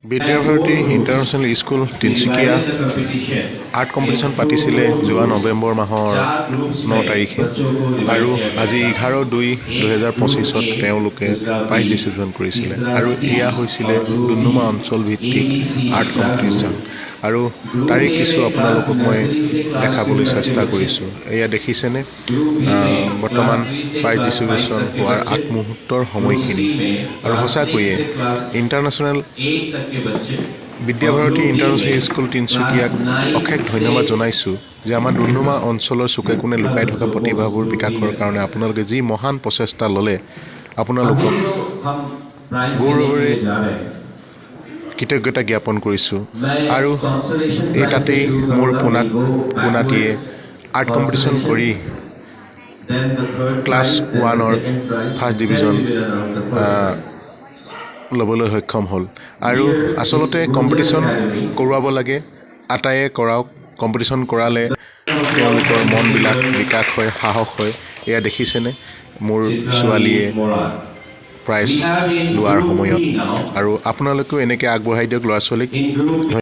Vidya Bharati international school Tinsukia art competition পাতিছিলে যোৱা নৱেম্বৰ মাহৰ 9 তাৰিখে আৰু আজি 11/2/2025 তেওঁলোকে প্ৰাইজ ডিষ্ট্ৰিবিউশ্যন কৰিছিলে আৰু এয়া হৈছিলে ডুমডুমা অঞ্চল ভিত্তিক আৰ্ট কম্পিটিশ্যন আৰু তাৰে কিছু আপোনালোকক মই দেখাবলৈ চেষ্টা কৰিছোঁ। এয়া দেখিছেনে বৰ্তমান প্ৰাইজ ডিষ্ট্ৰিবিউশ্যন হোৱাৰ আগমুহূৰ্তৰ সময়খিনি আৰু সঁচাকৈয়ে ইণ্টাৰনেশ্যনেল বিদ্যাভাৰতী ইণ্টাৰনেশ্যনেল স্কুল তিনিচুকীয়াক অশেষ ধন্যবাদ জনাইছোঁ যে আমাৰ ডুমডুমা অঞ্চলৰ চুকে কোণে লুকাই থকা প্ৰতিভাবোৰ বিকাশৰ কাৰণে আপোনালোকে যি মহান প্ৰচেষ্টা ল'লে আপোনালোকক গৌৰৱেৰে কৃতজ্ঞতা জ্ঞাপন কৰিছোঁ। আৰু এই তাতেই মোৰ পোনাটিয়ে আৰ্ট কম্পিটিশ্যন কৰি ক্লাছ 1ৰ ফাৰ্ষ্ট ডিভিজন ল'বলৈ সক্ষম হ'ল। আৰু আচলতে কম্পিটিশ্যন কৰোৱাব লাগে, আটায়ে কৰাওক। কম্পিটিশ্যন কৰালে তেওঁলোকৰ মনবিলাক বিকাশ হয়, সাহস হয়। এয়া দেখিছেনে মোৰ ছোৱালীয়ে প্ৰাইজ লোৱাৰ সময়ত। আৰু আপোনালোকেও এনেকৈ আগবঢ়াই দিয়ক ল'ৰা ছোৱালীক।